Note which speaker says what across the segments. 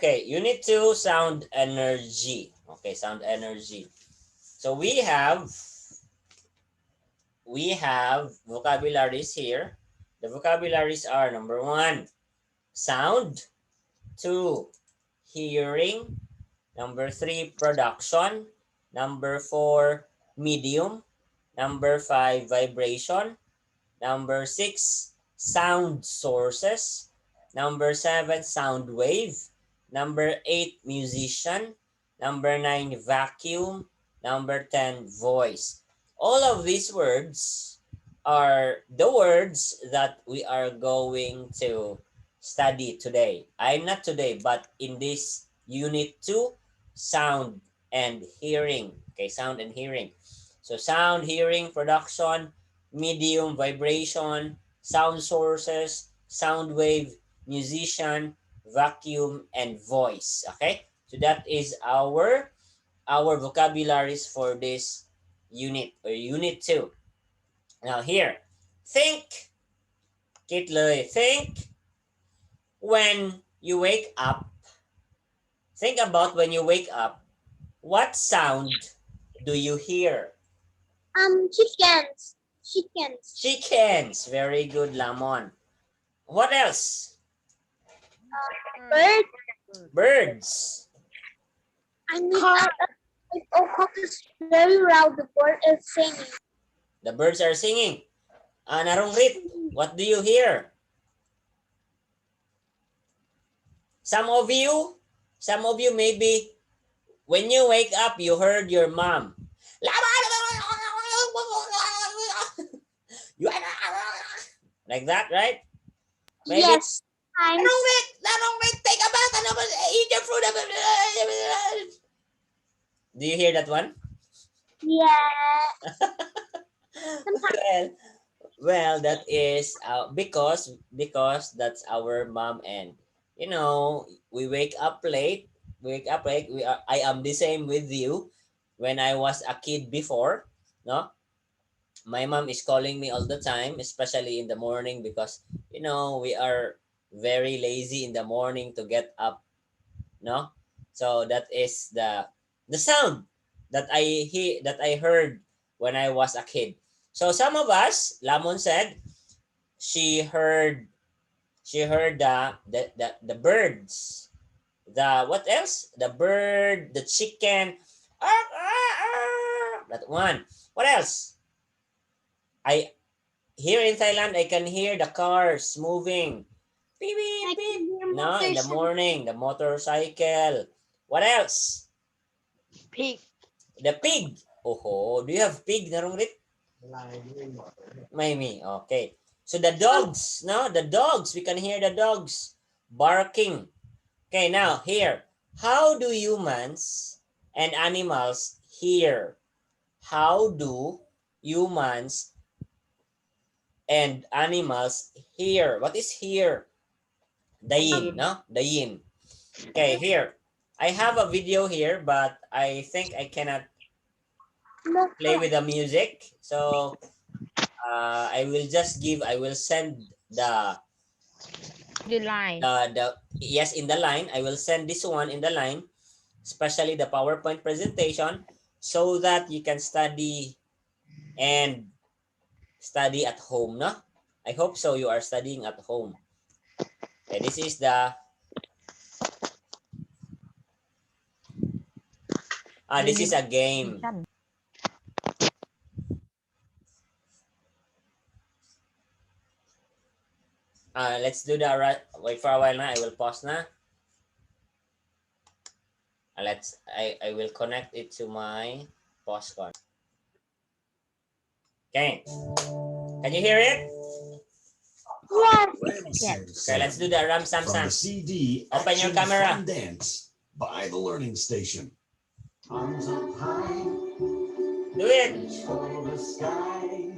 Speaker 1: Okay, unit 2, sound energy. Okay, sound energy. So we have vocabularies here. The vocabularies are number 1, sound, 2, hearing, number 3, production, number 4, medium, number 5, vibration, number 6, sound sources, number 7, sound wave, number 8, musician, number 9, vacuum, number 10, voice. All of these words are the words that we are going to study today. I'm not today, but in this unit 2, sound and hearing. Okay, sound and hearing. So sound, hearing, production, medium, vibration, sound sources, sound wave, musician, vacuum, and voice. Okay? So that is our vocabularies for this unit or unit 2. Now here, think, Kitley, think when you wake up. Think about when you wake up. What sound do you hear?
Speaker 2: Chickens. Chickens.
Speaker 1: Chickens. Very good, Lamon. What else?
Speaker 2: Bird.
Speaker 1: Birds.
Speaker 2: I mean, cock is very loud. The bird is singing.
Speaker 1: The birds are singing. Narungrit, what do you hear? Some of you maybe when you wake up, you heard your mom. Like that, right? Maybe.
Speaker 2: Yes.
Speaker 1: Narungrit, take a bath, eat your fruit. Do you hear that one?
Speaker 2: Yeah.
Speaker 1: Well, that is because that's our mom, and we wake up late. I am the same with you. When I was a kid before, no, my mom is calling me all the time, especially in the morning, because we are very lazy in the morning to get up, no. So that is the sound that I heard when I was a kid. So some of us, Lamon said, she heard the birds. The what else? The bird, the chicken. That one. What else? I Here in Thailand, I can hear the cars moving. Beep, beep, beep. No, in the morning, the motorcycle. What else?
Speaker 3: Pig.
Speaker 1: The pig. Oh, do you have pig, Narungrit? Maybe. Okay. So the dogs, no? The dogs, we can hear the dogs barking. Okay, now here. How do humans and animals hear? How do humans and animals hear? What is hear? Dayin, no? Dayin. Okay, here. I have a video here, but I think I cannot play with the music. So I will send the
Speaker 3: line.
Speaker 1: Yes, in the line. I will send this one in the line, especially the PowerPoint presentation, so that you can study at home, no? I hope so you are studying at home. Okay, this is this is a game. Let's do the wait for a while na. I will pause na. I will connect it to my postcard. Okay. Can you hear it?
Speaker 2: Yes.
Speaker 1: Okay, let's do the Ram Sam
Speaker 4: From
Speaker 1: Sam.
Speaker 4: the CD,
Speaker 1: Open your
Speaker 4: Action
Speaker 1: camera.
Speaker 4: Fun Dance by the Learning Station. Arms up high,
Speaker 1: Do it.
Speaker 4: reach for the sky.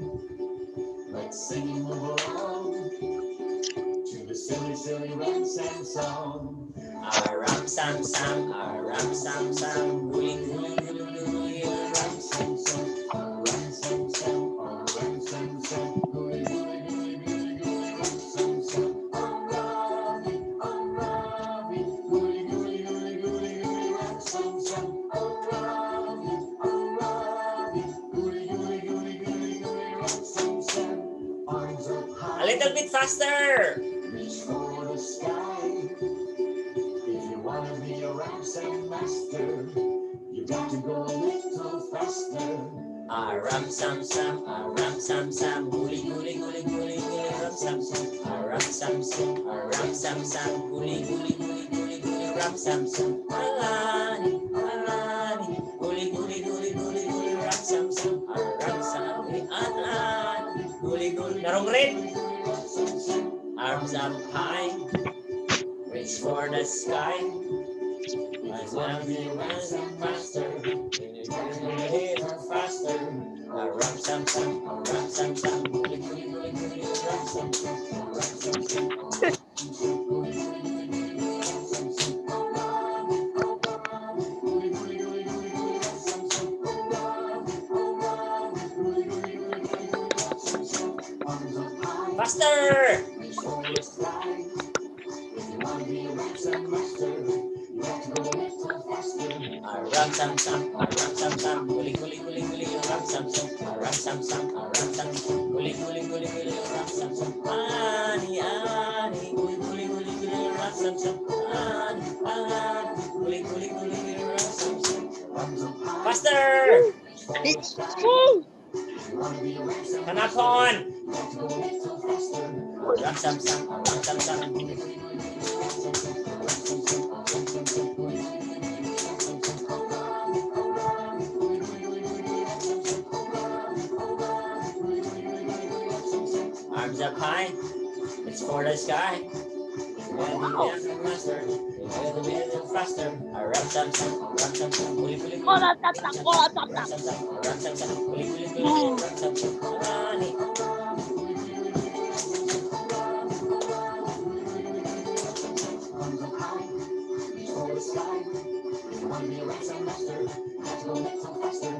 Speaker 4: Let's sing along to the silly, silly Ram Sam song.
Speaker 1: Ram Sam Sam, Ram Sam Sam, Ram
Speaker 4: Sam Sam, Ram Sam Sam, Ram Sam Sam, Ram Sam Sam, Ravi,
Speaker 1: little bit faster.
Speaker 4: Reach for the sky. If you want to be a Ramsam master, you got to go a little faster.
Speaker 1: Ram sam sam, ram sam sam, guli guli guli guli guli, ram sam sam, ram sam sam, ram sam sam, guli guli guli guli guli, ram sam sam, alani alani, guli guli guli guli guli, ram sam sam, ram sam, alani, guli guli. Narong red. Arms up high, reach for the sky. I wanna be rising faster, faster. Ram sam sam, ram sam sam, guli guli guli guli, ram sam sam, ram sam sam, guli guli guli guli, ram sam sam, guli guli guli guli guli, ram sam sam, guli guli guli guli guli, ram sam sam. Arms up high, faster.
Speaker 4: reach for the sky. If you want to be a Ramsam master, you have to go a little faster.
Speaker 1: Ram sam sam, ram sam sam, guli guli guli guli, ram sam sam, ram sam sam, ram sam sam, guli guli guli guli, ram sam sam, ani ani, guli guli guli guli, ram sam sam, ani ani, guli guli guli guli, ram sam sam.
Speaker 4: Arms up high,
Speaker 1: Faster.
Speaker 4: reach for the sky. If you want to be a Ramsam master,
Speaker 1: Kanapon.
Speaker 4: you have to go a little faster.
Speaker 1: Ram sam sam, ram sam sam. Arms up high, it's for the sky. Master, faster. Ram sam sam, ram sam sam, guli guli guli.
Speaker 3: Kola tata, kola tata.
Speaker 1: Ram sam sam, ram sam sam, guli guli guli, ram sam sam. Ani.
Speaker 4: Arms up high, reach for the sky. If you want to be a Ramsam master, you have to go a little faster.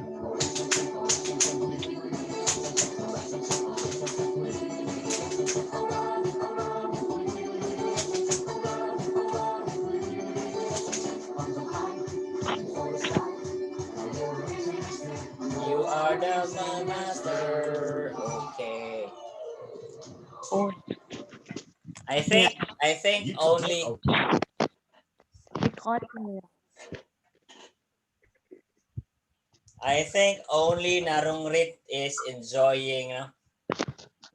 Speaker 4: Arms up high, reach for the sky. You're a Ramsam master.
Speaker 1: You are the master. Okay.
Speaker 3: Oh,
Speaker 1: I think only Narungrit is enjoying.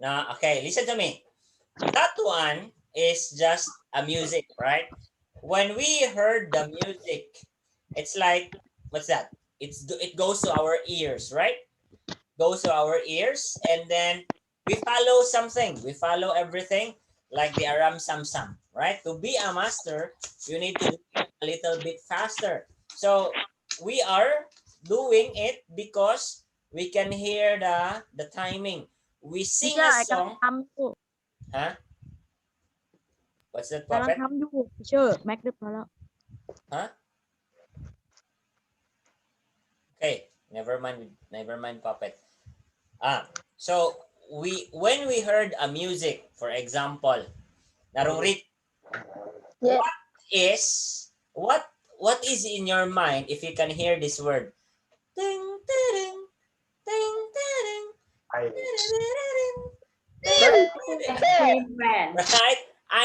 Speaker 1: No, okay, listen to me. That one is just a music, right? When we heard the music, it's like, what's that? It goes to our ears, right? Goes to our ears, and then we follow something. We follow everything like the Aram Sam Sam, right? To be a master, you need to do it a little bit faster. So we are doing it because we can hear the timing. We sing a song.
Speaker 3: ทำอยู่
Speaker 1: Huh? What's that,
Speaker 3: กำลัง
Speaker 1: Puppet?
Speaker 3: ทำอยู่เชื่อแม็กเรียบร้อยแล้ว
Speaker 1: Huh? Okay, never mind, Puppet. So when we heard a music, for example, Narungrit,
Speaker 2: Yeah.
Speaker 1: what is in your mind if you can hear this word? Ding, ding, ding, ding, right?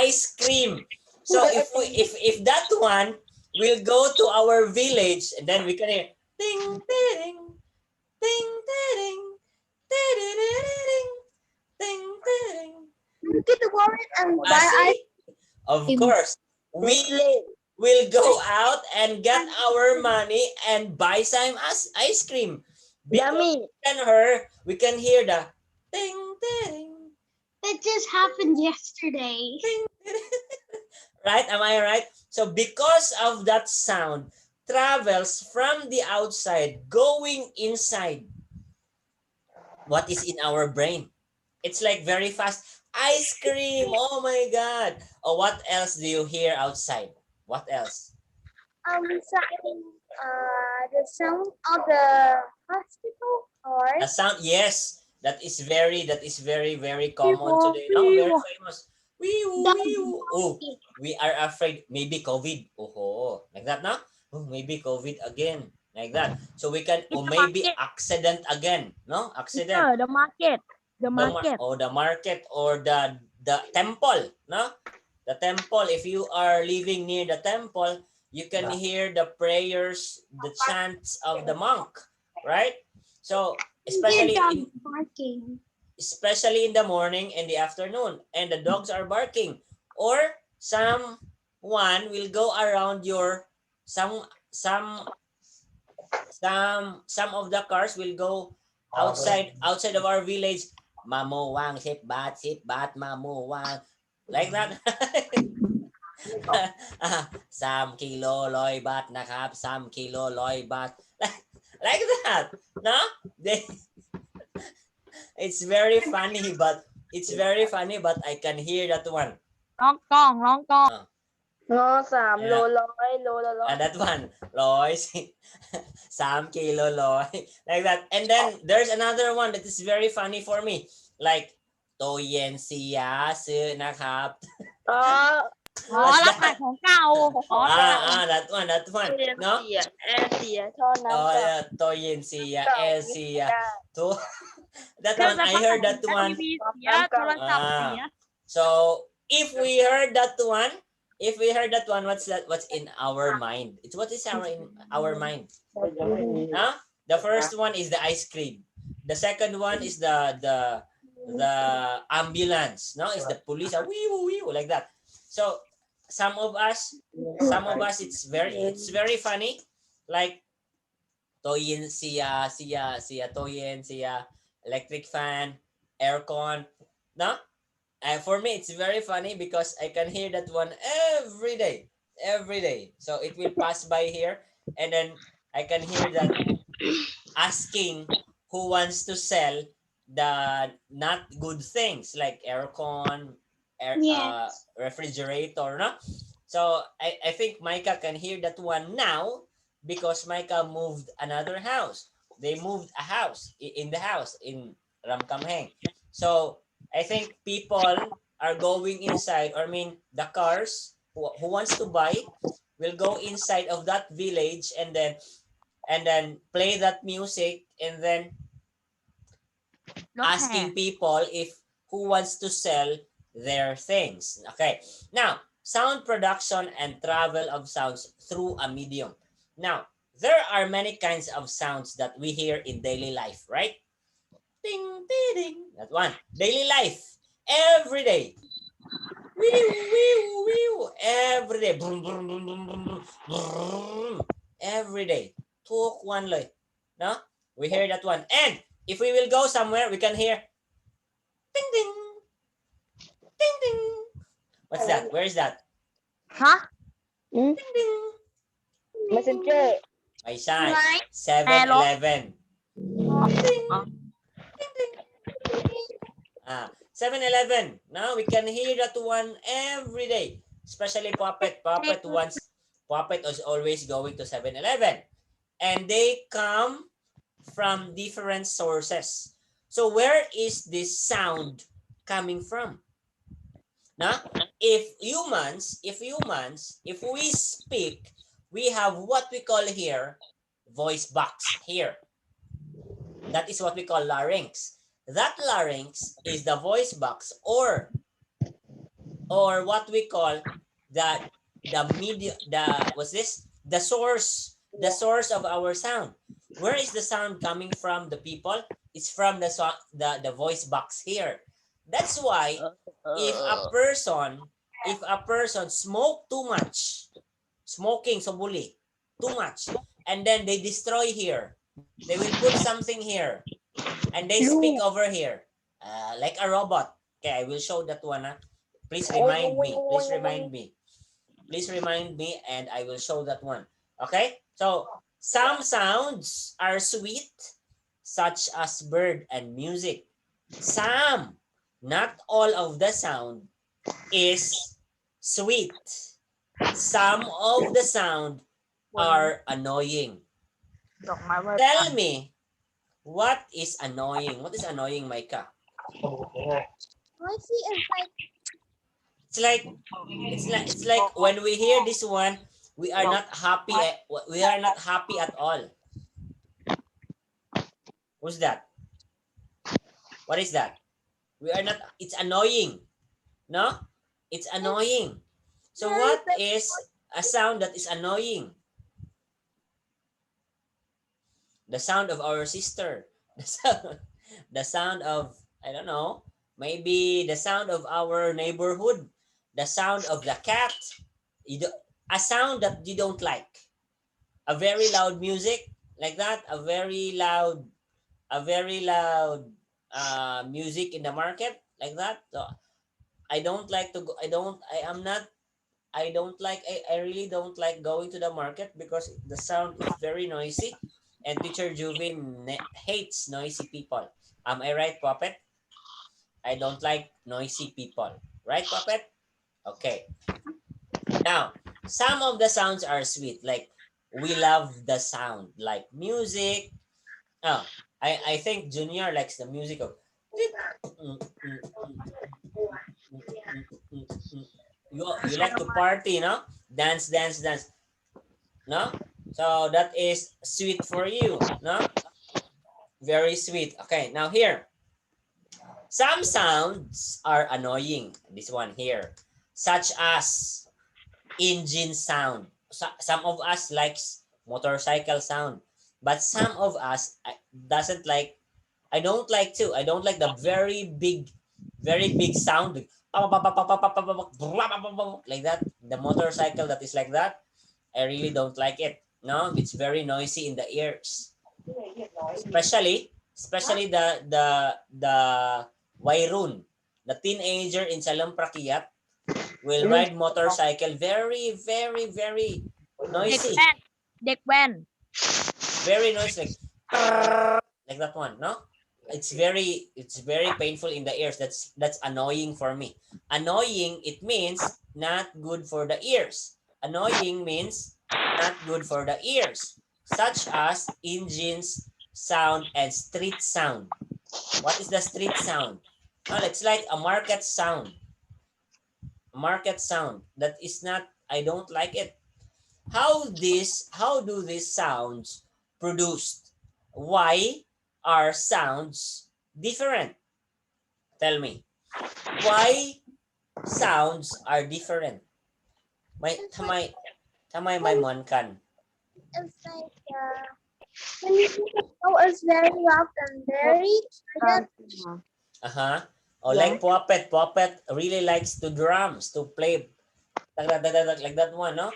Speaker 1: Ice cream. So if that one will go to our village, and then we can hear ding, ding, ding, ding, ding, ding, ding, ding.
Speaker 2: Get the wallet and buy ice
Speaker 1: Of course, we will go out and get our money and buy some ice cream.
Speaker 2: Yummy.
Speaker 1: We can hear the ding, ding.
Speaker 2: It just happened yesterday.
Speaker 1: Right? Am I right? So because of that sound, travels from the outside going inside. What is in our brain? It's like very fast. Ice cream. Oh my God. Oh, what else do you hear outside? What else?
Speaker 2: The sound of the hospital or
Speaker 1: A sound, yes. That is very, very common today. No, very famous. Oh, we are afraid maybe COVID. Oh, like that now? Oh, maybe COVID again. Like that. So we can, or maybe accident again. No? Accident.
Speaker 3: the market
Speaker 1: The market or the temple, no? The temple, if you are living near the temple, you can hear the prayers, the chants of the monk, right? So especially in
Speaker 2: barking.
Speaker 1: the morning and the afternoon, and the dogs are barking, or someone will go around your some some of the cars will go outside of our village. Mamuwang sip bat mamuwang, like that. Some kilo loy bat nakap, some kilo loy bat, like that. No, they, it's very funny, but I can hear that one.
Speaker 3: ร้องกล้องร้องกล้อง
Speaker 2: งอ3 โล
Speaker 1: Yeah.
Speaker 2: 100 โลละ
Speaker 1: And that one, loy, some kilo loy, like that. And then there's another one that is very funny for me, like โตเย็นเสียซื้อนะครับ
Speaker 2: อ๋อ
Speaker 3: อ๋อรับขายของเก่าอ๋อ
Speaker 1: that one, no?
Speaker 2: เสียแอร์เสียท่อน้ำ
Speaker 1: Oh
Speaker 2: เก่า
Speaker 1: yeah, โตเย็นเสียแอร์เสีย
Speaker 2: ได้
Speaker 1: to that one, I heard that
Speaker 3: ที
Speaker 1: one.
Speaker 3: วีเสียโทรศัพท์เสีย
Speaker 1: So if we heard that one, what's that? What's in our mind? It's what is in our mind? Huh? The first one is the ice cream. The second one is the ambulance. No, it's the police. Wee, like that. So some of us, it's very funny. Like toyin siya toyin siya, electric fan, aircon. No? For me, it's very funny because I can hear that one every day. So it will pass by here, and then I can hear that asking who wants to sell the not good things like aircon,
Speaker 2: Yes.
Speaker 1: refrigerator, no? So I think Micah can hear that one now because Micah moved another house. They moved a house in the house in Ramkamheng. So I think people are going inside, or I mean the cars who wants to buy will go inside of that village and then play that music, and then
Speaker 3: รถแห่
Speaker 1: asking people if who wants to sell their things. Okay. Now, sound production and travel of sounds through a medium. Now, there are many kinds of sounds that we hear in daily life, right? Ding, ding, ding. That one. Daily life. Every day. Wee, every day. Brum, brum, brum, brum, brum, brum, brum. Every day. ทุกวันเลย no? We hear that one. And if we will go somewhere, we can hear ding, ding, ding, ding. What's that? Where is that?
Speaker 3: ฮะ
Speaker 1: Ding, ding.
Speaker 2: Messenger
Speaker 1: ไม่ใช่ 7-Eleven. Ah, 7-Eleven. Now we can hear that one every day. Especially Puppet. Puppet is always going to 7-Eleven. And they come from different sources. So where is this sound coming from? Now, if we speak, we have what we call here voice box here. That is what we call larynx. That larynx is the voice box, or what we call the source of our sound. Where is the sound coming from, the people? It's from the voice box here. That's why if a person smoke too much, smoking sobuli too much, and then they destroy here, they will put something here, and they speak over here, like a robot. Okay, I will show that one. Please remind me, and I will show that one. Okay, so some sounds are sweet, such as bird and music. Some, not all of the sound is sweet. Some of the sound are annoying.
Speaker 3: ดอกไม้ไว้
Speaker 1: Tell me, what is annoying? What is annoying, Micah?
Speaker 2: Noisy is like
Speaker 1: It's like when we hear this one, we are not happy. We are not happy at all. What's that? What is that? We are not. It's annoying. No? It's annoying. So what is a sound that is annoying? The sound of our sister. The sound of, I don't know, maybe the sound of our neighborhood, the sound of the cat, a sound that you don't like, a very loud music like that, a very loud music in the market like that. So I don't like to go. I don't like. I really don't like going to the market because the sound is very noisy, and Teacher Juvin hates noisy people. Am I right, Puppet? I don't like noisy people. Right, Puppet? Okay. Now, some of the sounds are sweet. Like, we love the sound. Like music. Oh, I think Junior likes the music of... You like to party, no? Dance, dance, dance. No? So that is sweet for you, no? Very sweet. Okay, now here. Some sounds are annoying. This one here. Such as engine sound. Some of us likes motorcycle sound. But some of us doesn't like. I don't like too. I don't like the very big sound. Like that. The motorcycle that is like that. I really don't like it. No, it's very noisy in the ears. Especially the Wairun, the teenager in Salem Prakiat will ride motorcycle very very very
Speaker 3: เด็ก
Speaker 1: noisy,
Speaker 3: แว่นเด็กแว่น
Speaker 1: very noisy like that one, no? It's very painful in the ears. That's annoying for me. Annoying, it means not good for the ears. Annoying means not good for the ears, such as engines sound and street sound. What is the street sound? Well, it's like a market sound. Market sound that is not, I don't like it. How do these sounds produced? Why are sounds different? Tell me. Why sounds are different? May tamay tamay may mon kan.
Speaker 2: It's like when you know it's very loud and very quiet.
Speaker 1: Uh-huh. Or like Puppet really likes to drums, to play like that one, no?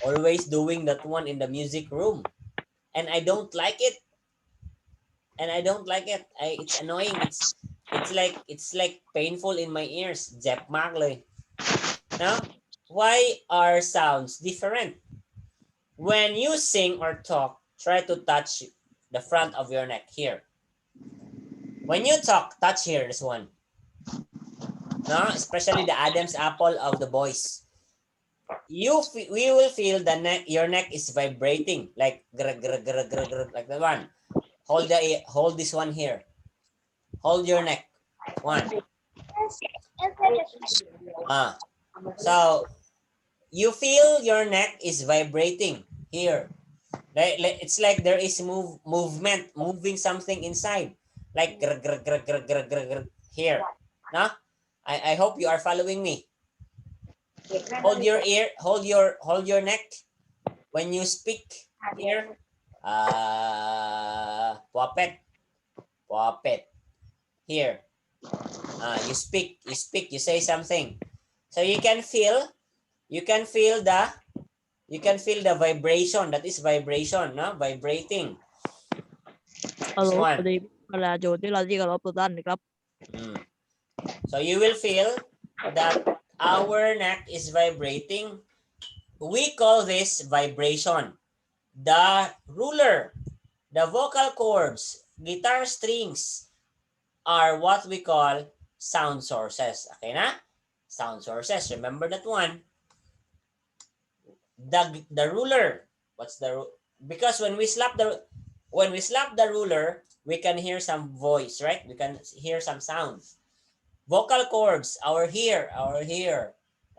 Speaker 1: Always doing that one in the music room. And I don't like it. It's annoying. It's like painful in my ears. Jet mากเลย. Now, why are sounds different? When you sing or talk, try to touch the front of your neck here. When you talk, touch here, this one. No, especially the Adam's apple of the boys. We will feel the neck. Your neck is vibrating like grr, grr, grr, grr, grr, like that one. Hold this one here. Hold your neck. One. So you feel your neck is vibrating here. It's like there is movement, moving something inside, like grr, grr, grr, grr, grr, grr, grr, here. No, I hope you are following me. Hold your ear, hold your neck when you speak here. Puppet here. You speak, you say something. So you can feel the vibration. That is vibration, no? Vibrating.
Speaker 3: ฮัลโหล
Speaker 1: This
Speaker 3: ส
Speaker 1: one.
Speaker 3: วัสดีเวลาโจทย์ที่เราที่กำลังตันนะครับ
Speaker 1: So you will feel that our neck is vibrating. We call this vibration. The ruler, the vocal cords, guitar strings are what we call sound sources. Okay na? Sound sources. Remember that one. The ruler. Because when we slap the ruler, we can hear some voice, right? We can hear some sound. Vocal cords, our here.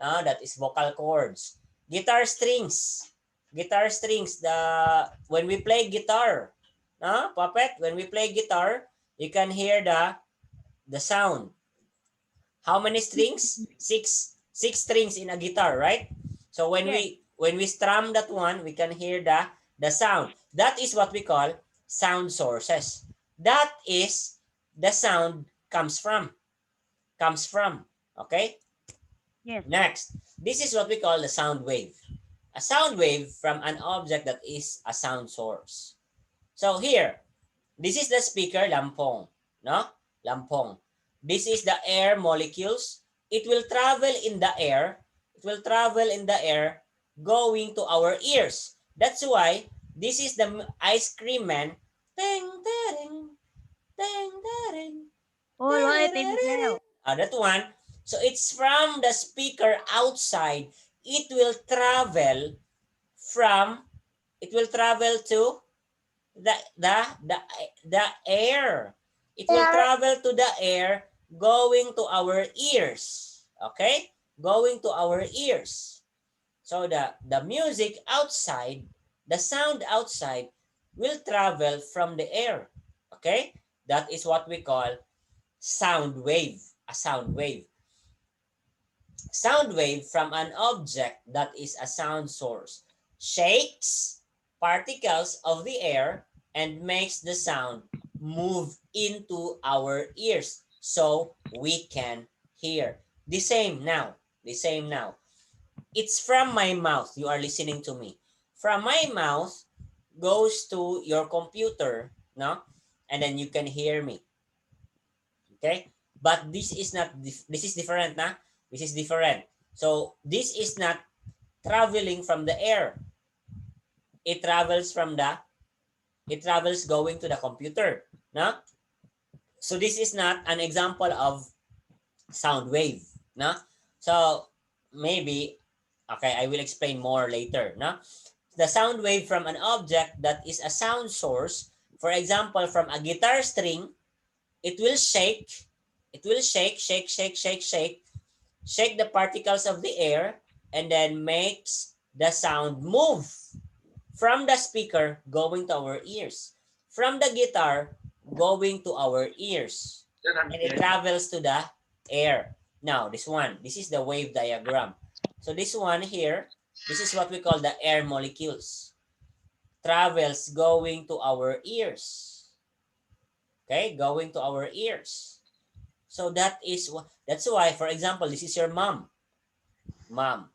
Speaker 1: That is vocal cords. Guitar strings. When we play guitar, Puppet, when we play guitar, you can hear the sound. How many strings? Six strings in a guitar, right? So when
Speaker 3: Yes.
Speaker 1: we strum that one, we can hear the sound. That is what we call sound sources. That is the sound comes from. Okay?
Speaker 3: Yes.
Speaker 1: Next, this is what we call the sound wave. A sound wave from an object that is a sound source. So here, this is the speaker, lampong. No? Lampong. This is the air molecules. It will travel in the air. It will travel in the air going to our ears. That's why this is the ice cream man. Ting, ting, ting, ting,
Speaker 3: Oh, rถไอติมอีกแล้ว
Speaker 1: that one. So it's from the speaker outside. It will travel from, it will travel to the the the the air. It will
Speaker 2: Air.
Speaker 1: travel to the air going to our ears. Okay? Going to our ears. So the music outside, the sound outside will travel from the air. Okay? That is what we call sound wave. A sound wave. Sound wave from an object that is a sound source shakes particles of the air and makes the sound move into our ears so we can hear. The same now. The same now. It's from my mouth. You are listening to me. From my mouth goes to your computer, no? And then you can hear me. Okay? But this is not, this is different, na? This is different. So this is not traveling from the air. It travels from it travels going to the computer, no? So this is not an example of sound wave, no? So maybe, okay, I will explain more later, no? The sound wave from an object that is a sound source, for example, from a guitar string, it will shake, shake the particles of the air, and then makes the sound move from the speaker going to our ears, from the guitar going to our ears, and it travels to the air. Now, this one, this is the wave diagram. So this one here, this is what we call the air molecules. Travels going to our ears. Okay, going to our ears. So that's why, for example, this is your mom. Mom.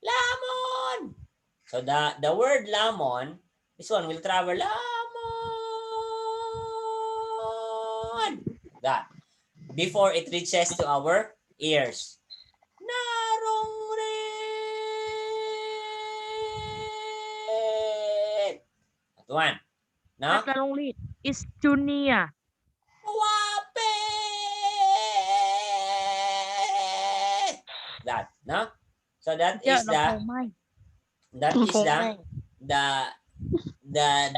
Speaker 1: Lamon! So the word lamon, this one will travel lamon. That. Before it reaches to our ears. Narong rin. That one. No?
Speaker 3: นักลงรีด is junior
Speaker 1: Wapit. That. No? So that
Speaker 3: เจ้า
Speaker 1: is
Speaker 3: ลำโพงไหม
Speaker 1: that is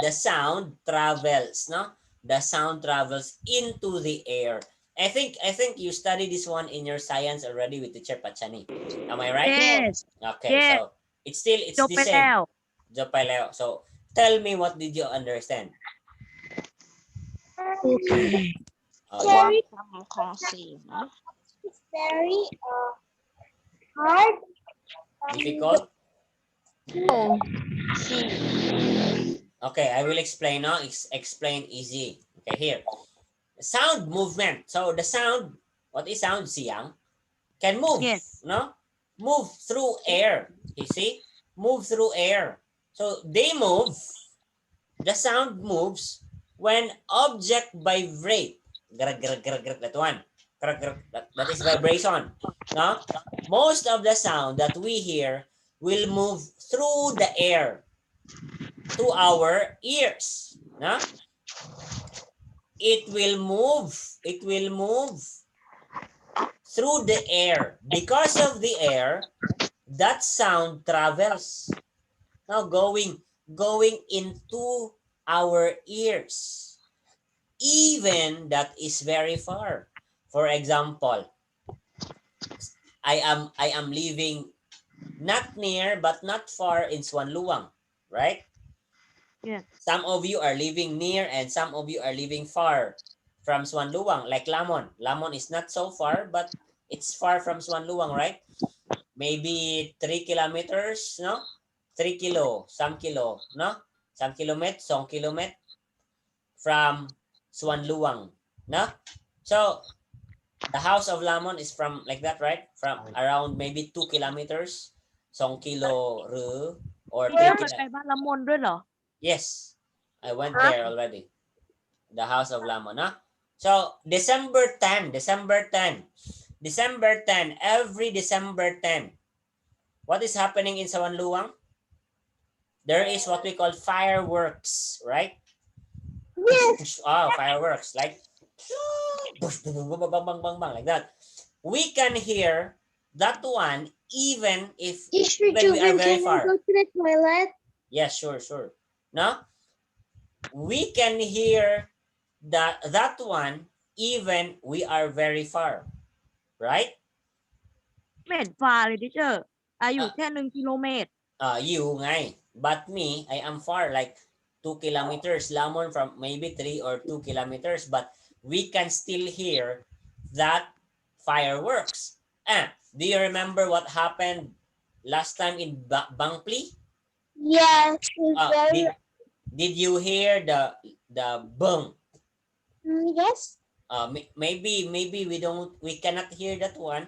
Speaker 1: the sound travels, no? The sound travels into the air. I think you studied this one in your science already with teacher Pachani. Am I right?
Speaker 3: yes
Speaker 1: Okay,
Speaker 3: Yes.
Speaker 1: so it's
Speaker 3: จบ
Speaker 1: the
Speaker 3: ไป
Speaker 1: same.
Speaker 3: แล้ว
Speaker 1: Jopaleo. So tell me, what did you understand?
Speaker 3: โอเค
Speaker 2: Very
Speaker 5: ทำของเสียง
Speaker 2: it's very hard.
Speaker 1: Difficult?
Speaker 5: สี
Speaker 1: Okay, I will explain now. Explain easy. Okay, here. Sound movement. So the sound, what is sound? Siyang can move.
Speaker 3: Yes.
Speaker 1: No? Move through air. You see? Move through air. So they move. The sound moves when object vibrate. Grag, grag, grag, grag, that one. Grag, grag, that is vibration. No? Most of the sound that we hear will move through the air to our ears. No? It will move through the air. Because of the air, that sound travels. Now going into our ears. Even that is very far. For example, I am living not near but not far in Suanluang, right?
Speaker 3: Yes.
Speaker 1: Some of you are living near and some of you are living far from Suanluang, like Lamon. Lamon is not so far, but It's far from Suanluang, right? Maybe 3 kilometers, no? 3 kilo, some kilo, no? Some kilomet, some kilomet from Suanluang, no? So the House of Lamon is from like that, right? From around maybe 2 kilometers, 2 kilo or 3
Speaker 3: พี่เคย
Speaker 1: kilo.
Speaker 3: ไปบ้านละมนด้วยเหรอ
Speaker 1: Yes, I went there already. The House of Lamon, no? So December 10, December 10, December 10, every December 10. What is happening in Sawanluang? There is what we call fireworks, right?
Speaker 2: Yes.
Speaker 1: Oh, fireworks, like like that. We can hear that one even if
Speaker 2: Teacher
Speaker 1: when we are
Speaker 2: children,
Speaker 1: very
Speaker 2: can I
Speaker 1: far.
Speaker 2: go to the toilet?
Speaker 1: Yes, sure, sure. No, we can hear that one even we are very far, right?
Speaker 3: ไม่เห็นฟ้าเลยทีเชอร์อายุแค่1 กิโลเมตร
Speaker 1: You ngay. But me, I am far, like 2 kilometers. Lamon from maybe 3 or 2 kilometers. But we can still hear that fireworks. Do you remember what happened last time in Bangpli?
Speaker 2: Yes. It's very.
Speaker 1: Did you hear the bang?
Speaker 2: Yes.
Speaker 1: Maybe we cannot hear that one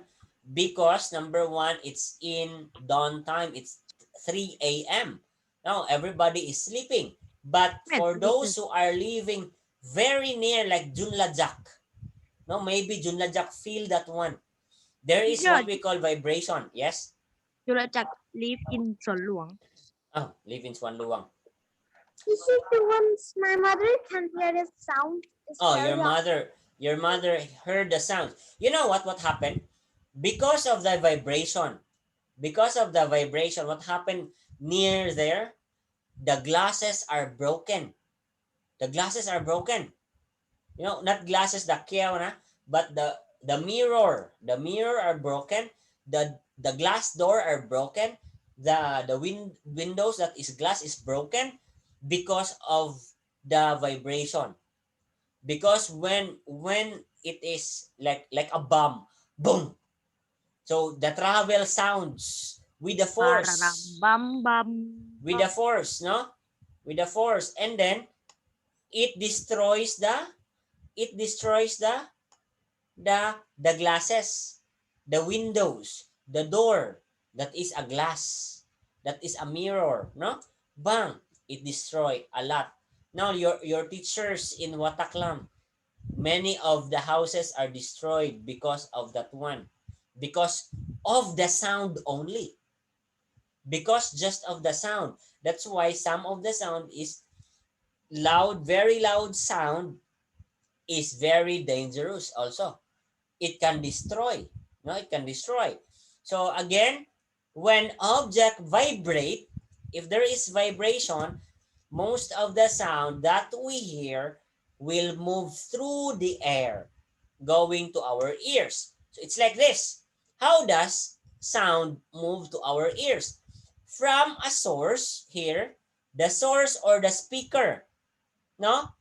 Speaker 1: because number one, it's in dawn time. It's 3 a.m. Now everybody is sleeping. But for those who are living very near, like Junlajak, no, maybe Junlajak feel that one. There is what we call vibration. Yes.
Speaker 3: จุลจักร live in สวนหลวง
Speaker 1: Oh, live in Suanluang.
Speaker 2: This is the ones my mother can hear the sound. It's
Speaker 1: Oh,
Speaker 2: very
Speaker 1: your mother heard the sound. You know what happened? Because of the vibration, what happened near there? The glasses are broken. The glasses are broken. You know, not glasses the kyaw na, but the mirror. The mirror are broken. The glass door are broken. The windows that is glass is broken because of the vibration. Because when it is like a bomb, boom. So the travel sounds with the force.
Speaker 3: บัมบัม
Speaker 1: With the force, no? With the force. And then it destroys the glasses, the windows, the door that is a glass, that is a mirror, no? Bang! It destroy a lot. Now your teachers in Wataklam, many of the houses are destroyed because of that one. Because of the sound only. Because just of the sound. That's why some of the sound is loud, very loud sound is very dangerous also. It can destroy. No, it can destroy. So again, when object vibrate, if there is vibration, most of the sound that we hear will move through the air, going to our ears. So it's like this. How does sound move to our ears? From a source here, the source or the speaker. No?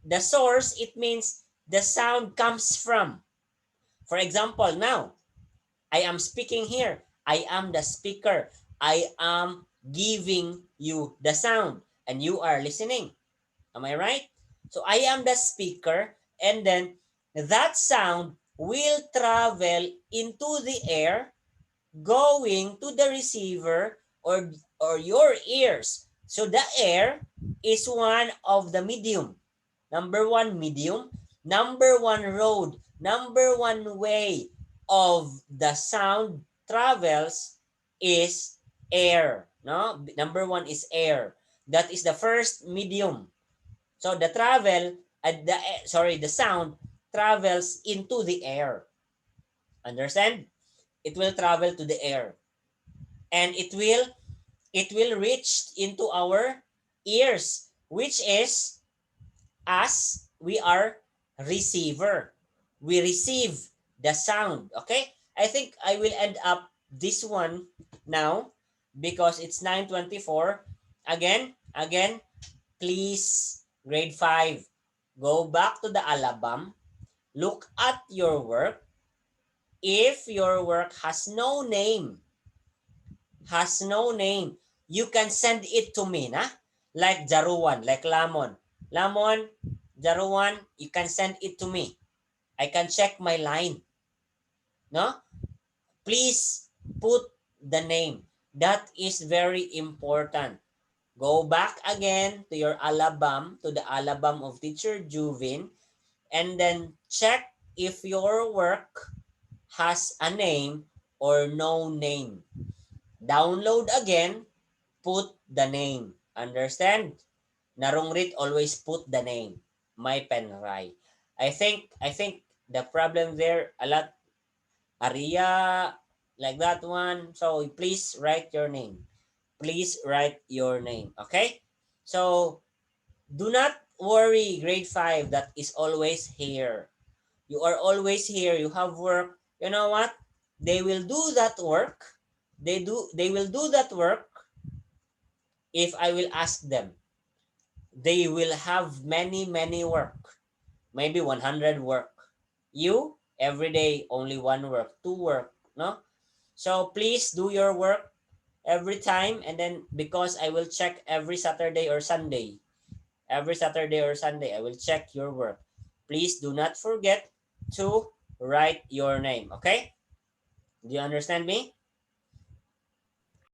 Speaker 1: The source, it means the sound comes from. For example, now, I am speaking here. I am the speaker. I am giving you the sound and you are listening. Am I right? So I am the speaker and then that sound will travel into the air going to the receiver or your ears. So the air is one of the medium. Number one medium. Number one road. Number one way of the sound travels is air. No? Number one is air. That is the first medium. So the sound travels into the air. Understand? It will travel to the air. And it will reach into our ears, which is as we are receiver. We receive the sound. Okay? I think I will end up this one now because it's 9:24. Again, please, grade 5, go back to the Alabam, look at your work, If your work has no name, you can send it to me, na? Like Jaruan, like Lamon. Lamon, Jaruan, you can send it to me. I can check my line. No? Please put the name. That is very important. Go back again to your album, to the album of Teacher Juvin, and then check if your work has a name or no name. Download again, put the name. Understand? Narungrit always put the name. My penrai. I think the problem there a lot Aria like that one. So please write your name. Please write your name. Okay? So do not worry, grade 5, that is always here. You are always here. You have work. You know what? They will do that work. They will do that work if I will ask them. They will have many work. Maybe 100 work. You every day only one work, two work, no? So please do your work every time, and then because I will check every Saturday or Sunday. Every Saturday or Sunday I will check your work. Please do not forget to write your name, okay? Do you understand me?